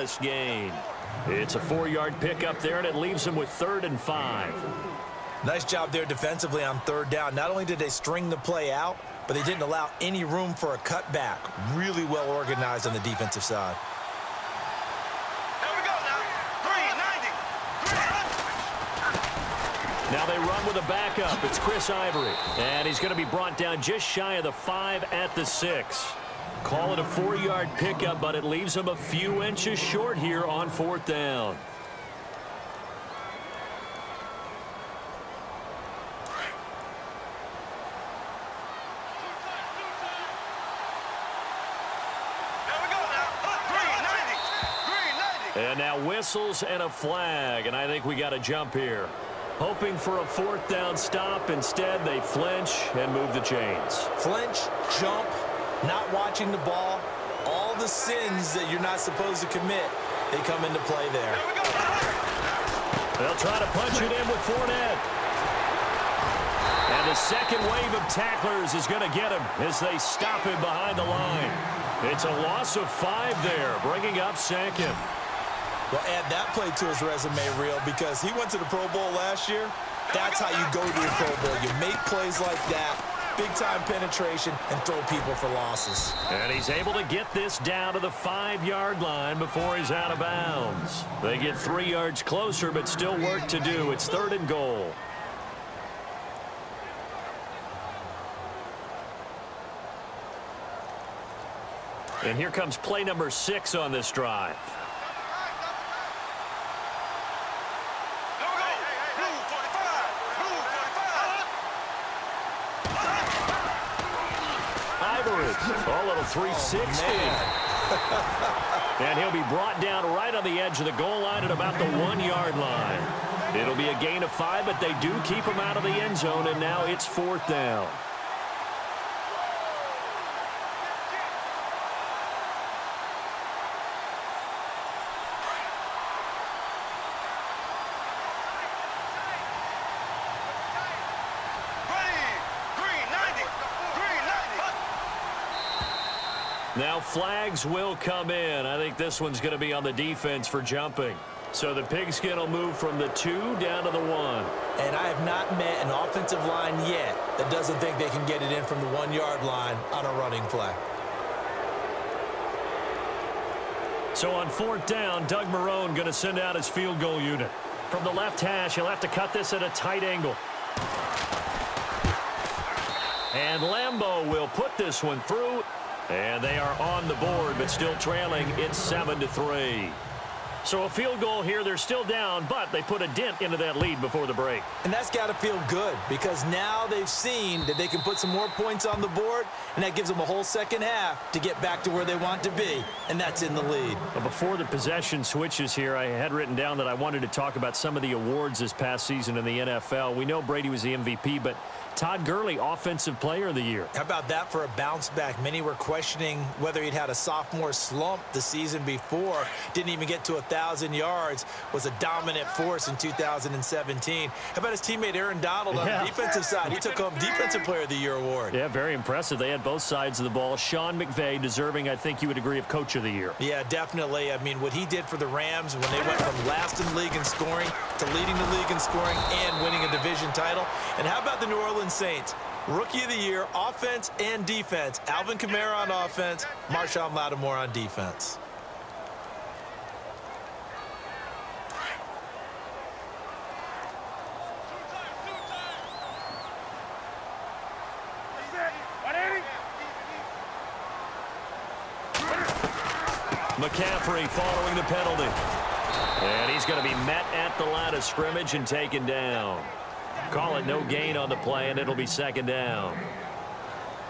this gain. It's a 4-yard pickup there, and it leaves them with 3rd and 5. Nice job there defensively on 3rd down. Not only did they string the play out, but they didn't allow any room for a cutback. Really well organized on the defensive side. Here we go now. 390. Now they run with a backup. It's Chris Ivory. And he's going to be brought down just shy of the 5 at the 6. Call it a 4-yard pickup, but it leaves him a few inches short here on 4th down. And now whistles and a flag, and I think we got a jump here. Hoping for a 4th down stop. Instead, they flinch and move the chains. Flinch, jump, not watching the ball. All the sins that you're not supposed to commit, they come into play there. They'll try to punch it in with Fournette. And the second wave of tacklers is going to get him as they stop him behind the line. It's a loss of 5 there, bringing up 2nd. Well, add that play to his resume reel because he went to the Pro Bowl last year. That's how you go to the Pro Bowl. You make plays like that, big-time penetration, and throw people for losses. And he's able to get this down to the 5-yard line before he's out of bounds. They get 3 yards closer, but still work to do. It's 3rd and goal. And here comes play number 6 on this drive. A little 360. And he'll be brought down right on the edge of the goal line at about the 1-yard line. It'll be a gain of 5, but they do keep him out of the end zone, and now it's 4th down. Now flags will come in. I think this one's going to be on the defense for jumping. So the pigskin will move from the 2 down to the 1. And I have not met an offensive line yet that doesn't think they can get it in from the 1-yard line on a running play. So on 4th down, Doug Marrone going to send out his field goal unit. From the left hash, he'll have to cut this at a tight angle. And Lambeau will put this one through. And they are on the board, but still trailing. It's 7-3. So a field goal here. They're still down, but they put a dent into that lead before the break. And that's got to feel good because now they've seen that they can put some more points on the board, and that gives them a whole second half to get back to where they want to be, and that's in the lead. Well, before the possession switches here, I had written down that I wanted to talk about some of the awards this past season in the NFL. We know Brady was the MVP, but Todd Gurley, Offensive Player of the Year. How about that for a bounce back? Many were questioning whether he'd had a sophomore slump the season before. Didn't even get to 1,000 yards. Was a dominant force in 2017. How about his teammate Aaron Donald on the defensive side? He took home Defensive Player of the Year award. Yeah, very impressive. They had both sides of the ball. Sean McVay deserving, I think you would agree, of Coach of the Year. Yeah, definitely. I mean, what he did for the Rams when they went from last in the league in scoring to leading the league in scoring and winning a division title. And how about the New Orleans Saints? Rookie of the Year, offense and defense. Alvin Kamara on offense, Marshawn Lattimore on defense. McCaffrey following the penalty. And he's going to be met at the line of scrimmage and taken down. Call it no gain on the play, and it'll be 2nd down.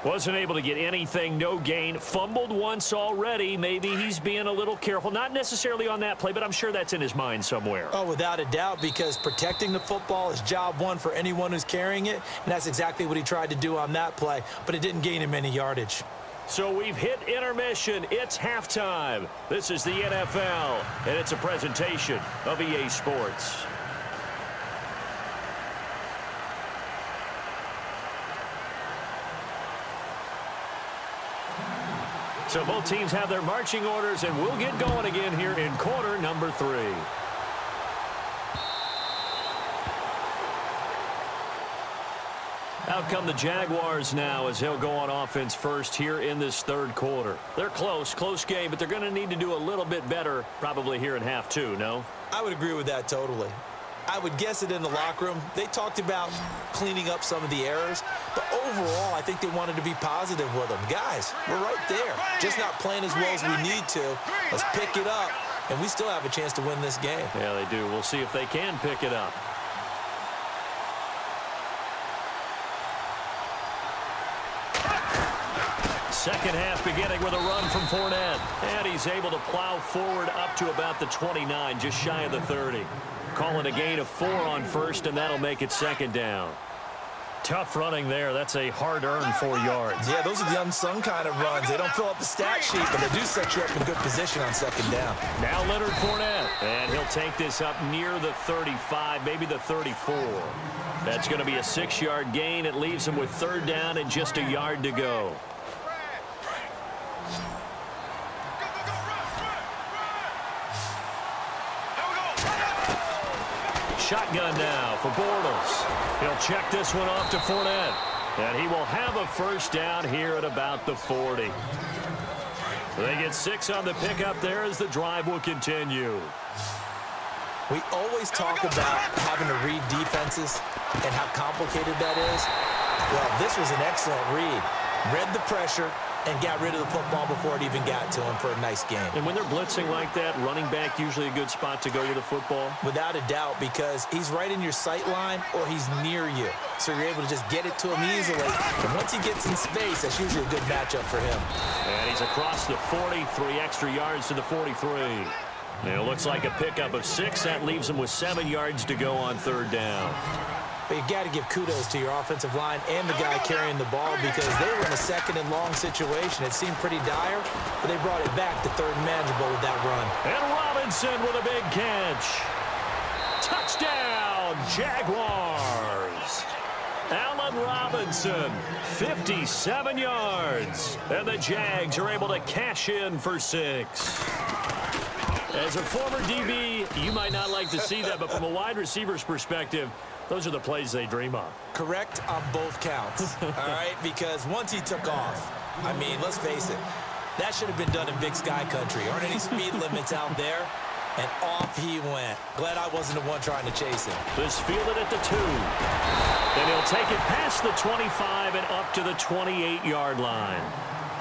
Wasn't able to get anything, no gain. Fumbled once already. Maybe he's being a little careful. Not necessarily on that play, but I'm sure that's in his mind somewhere. Oh, without a doubt, because protecting the football is job one for anyone who's carrying it, and that's exactly what he tried to do on that play, but it didn't gain him any yardage. So we've hit intermission. It's halftime. This is the NFL, and it's a presentation of EA Sports. So both teams have their marching orders, and we'll get going again here in quarter. number 3. Out come the Jaguars now as he'll go on offense first here in this third quarter. They're close game, but they're going to need to do a little bit better probably here in half 2, no? I would agree with that totally. I would guess it in the locker room. They talked about cleaning up some of the errors, but overall, I think they wanted to be positive with them. Guys, we're right there. Just not playing as well as we need to. Let's pick it up, and we still have a chance to win this game. Yeah, they do. We'll see if they can pick it up. Second half beginning with a run from Fournette. And he's able to plow forward up to about the 29, just shy of the 30. Calling a gain of 4 on first, and that'll make it second down. Tough running there. That's a hard-earned 4 yards. Yeah, those are the unsung kind of runs. They don't fill up the stat sheet, but they do set you up in good position on second down. Now Leonard Fournette, and he'll take this up near the 35, maybe the 34. That's going to be a 6-yard gain. It leaves him with third down and just a yard to go. Shotgun now for Bortles. He'll check this one off to Fournette. And he will have a first down here at about the 40. They get 6 on the pickup there as the drive will continue. We always talk about having to read defenses and how complicated that is. Well, this was an excellent read. Read the pressure and got rid of the football before it even got to him for a nice game. And when they're blitzing like that, running back usually a good spot to go with the football? Without a doubt, because he's right in your sight line or he's near you. So you're able to just get it to him easily. And once he gets in space, that's usually a good matchup for him. And he's across the 40, 3 extra yards to the 43. Now it looks like a pickup of 6. That leaves him with 7 yards to go on third down. But you got to give kudos to your offensive line and the guy carrying the ball because they were in a second and long situation. It seemed pretty dire, but they brought it back to third and manageable with that run. And Robinson with a big catch. Touchdown, Jaguars. Allen Robinson, 57 yards. And the Jags are able to cash in for 6. As a former DB, you might not like to see that, but from a wide receiver's perspective, those are the plays they dream of. Correct on both counts, all right? Because once he took off, I mean, let's face it, that should have been done in Big Sky Country. Aren't any speed limits out there? And off he went. Glad I wasn't the one trying to chase him. This fielded at the 2. Then he'll take it past the 25 and up to the 28-yard line.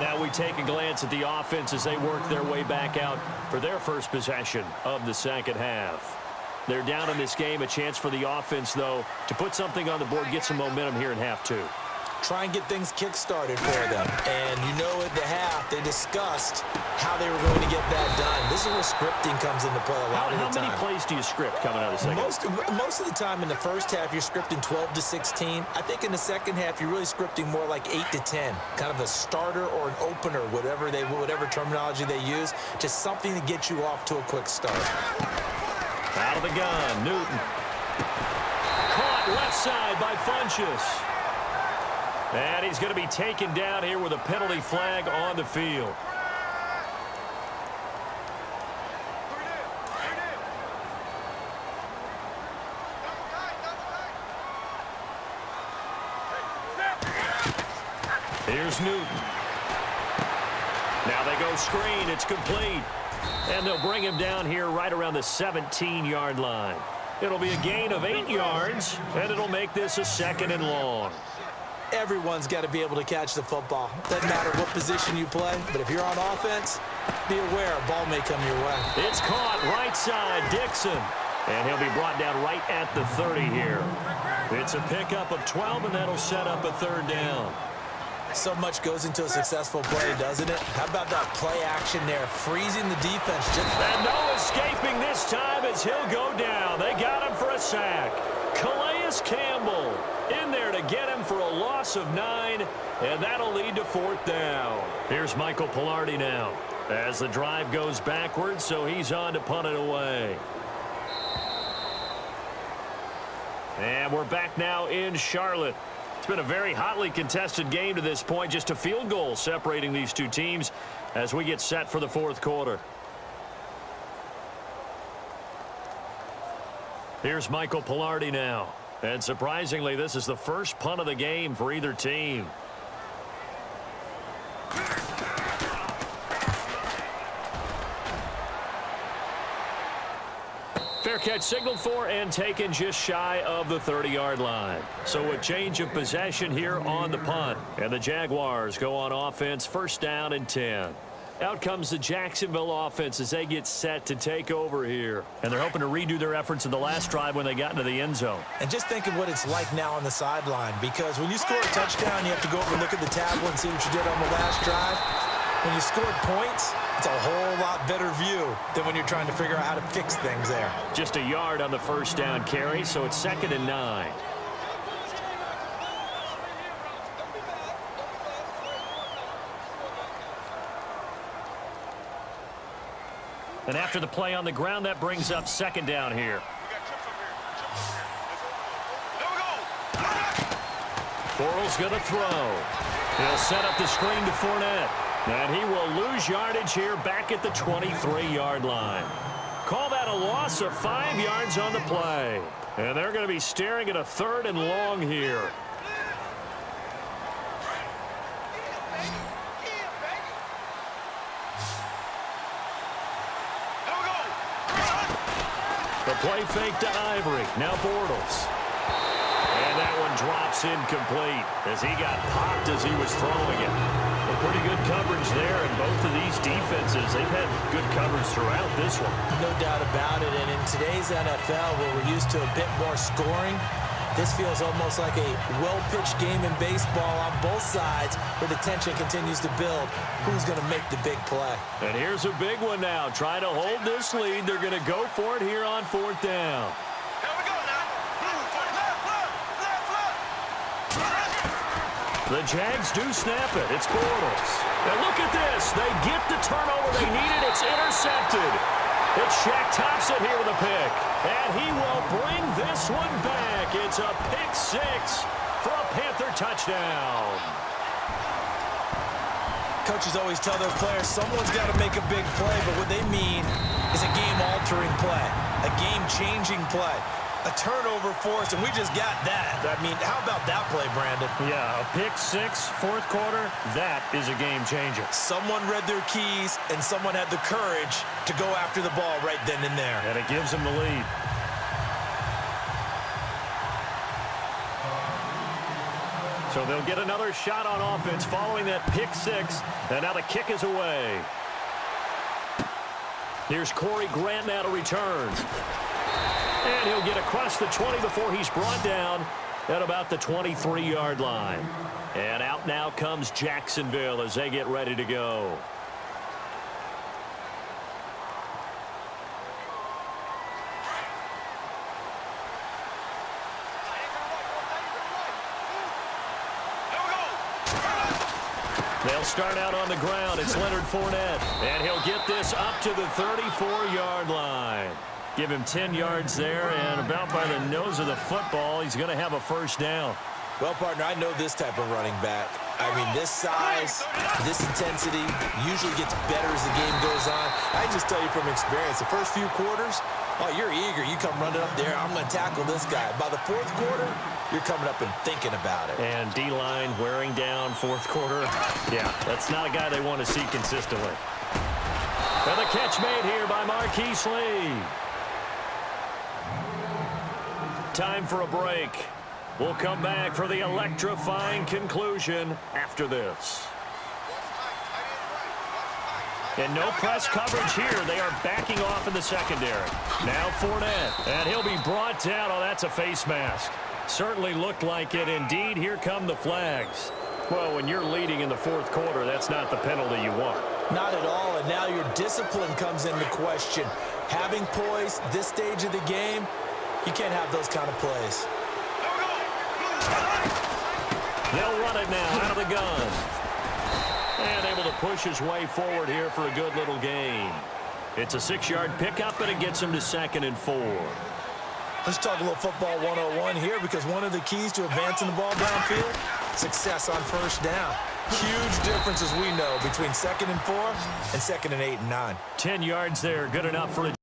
Now we take a glance at the offense as they work their way back out for their first possession of the second half. They're down in this game. A chance for the offense, though, to put something on the board, get some momentum here in half 2. Try and get things kick-started for them. And you know at the half, they discussed how they were going to get that done. This is where scripting comes into play a lot of the time. How many plays do you script coming out of the second half? Most of the time in the first half, you're scripting 12 to 16. I think in the second half, you're really scripting more like 8 to 10. Kind of a starter or an opener, whatever terminology they use. Just something to get you off to a quick start. Out of the gun, Newton. Caught left side by Funchess. And he's going to be taken down here with a penalty flag on the field. Here's Newton. Now they go screen. It's complete. And they'll bring him down here right around the 17-yard line. It'll be a gain of 8 yards, and it'll make this a second and long. Everyone's got to be able to catch the football. Doesn't matter what position you play, but if you're on offense, be aware a ball may come your way. It's caught right side, Dixon. And he'll be brought down right at the 30 here. It's a pickup of 12, and that'll set up a third down. So much goes into a successful play, doesn't it? How about that play action there, freezing the defense? And no escaping this time as he'll go down. They got him for a sack. Calais Campbell in there to get him for a loss of 9, and that'll lead to fourth down. Here's Michael Pilardi now as the drive goes backwards, so he's on to punt it away. And we're back now in Charlotte. It's been a very hotly contested game to this point. Just a field goal separating these two teams as we get set for the fourth quarter. Here's Michael Pilardi now. And surprisingly, this is the first punt of the game for either team. Fair catch signaled for and taken just shy of the 30-yard line. So a change of possession here on the punt. And the Jaguars go on offense, first down and 10. Out comes the Jacksonville offense as they get set to take over here. And they're hoping to redo their efforts in the last drive when they got into the end zone. And just think of what it's like now on the sideline, because when you score a touchdown, you have to go over and look at the tablet and see what you did on the last drive. When you scored points, it's a whole lot better view than when you're trying to figure out how to fix things there. Just a yard on the first down carry, so it's 2nd and 9. And after the play on the ground, that brings up 2nd down here. Bortles going to throw. He'll set up the screen to Fournette. And he will lose yardage here back at the 23-yard line. Call that a loss of 5 yards on the play. And they're going to be staring at a 3rd and long here. The play fake to Ivory. Now Bortles. And that one drops incomplete as he got popped as he was throwing it. Well, pretty good coverage there, and both of these defenses, they've had good coverage throughout this one. No doubt about it, and in today's NFL, where we're used to a bit more scoring, this feels almost like a well-pitched game in baseball on both sides where the tension continues to build. Who's going to make the big play? And here's a big one now. Trying to hold this lead. They're going to go for it here on 4th down. Here we go now. The Jags do snap it. It's Bortles. And look at this. They get the turnover they needed. It's intercepted. It's Shaq Thompson here with a pick. And he will bring this one back. It's a pick 6 for a Panther touchdown. Coaches always tell their players someone's got to make a big play, but what they mean is a game-altering play, a game-changing play, a turnover forced, and we just got that. I mean, how about that play, Brandon? Yeah, a pick 6, 4th quarter, that is a game changer. Someone read their keys, and someone had the courage to go after the ball right then and there. And it gives them the lead. So they'll get another shot on offense following that pick 6, and now the kick is away. Here's Corey Grant now to return. And he'll get across the 20 before he's brought down at about the 23-yard line. And out now comes Jacksonville as they get ready to go. They'll start out on the ground. It's Leonard Fournette. And he'll get this up to the 34-yard line. Give him 10 yards there, and about by the nose of the football, he's going to have a first down. Well, partner, I know this type of running back. I mean, this size, this intensity usually gets better as the game goes on. I just tell you from experience, the first few quarters, oh, you're eager. You come running up there, I'm going to tackle this guy. By the 4th quarter, you're coming up and thinking about it. And D-line wearing down 4th quarter. Yeah, that's not a guy they want to see consistently. And the catch made here by Marquise Lee. Time for a break. We'll come back for the electrifying conclusion after this. And no press coverage here. They are backing off in the secondary. Now Fournette. And he'll be brought down. Oh, that's a face mask. Certainly looked like it. Indeed, here come the flags. Well, when you're leading in the 4th quarter, that's not the penalty you want. Not at all. And now your discipline comes into question. Having poise this stage of the game, you can't have those kind of plays. They'll run it now out of the gun. And able to push his way forward here for a good little gain. It's a 6-yard pickup, and it gets him to 2nd and 4. Let's talk a little football 101 here, because one of the keys to advancing the ball downfield, success on first down. Huge difference, as we know, between 2nd and 4 and 2nd and 8 and 9. 10 yards there, good enough for a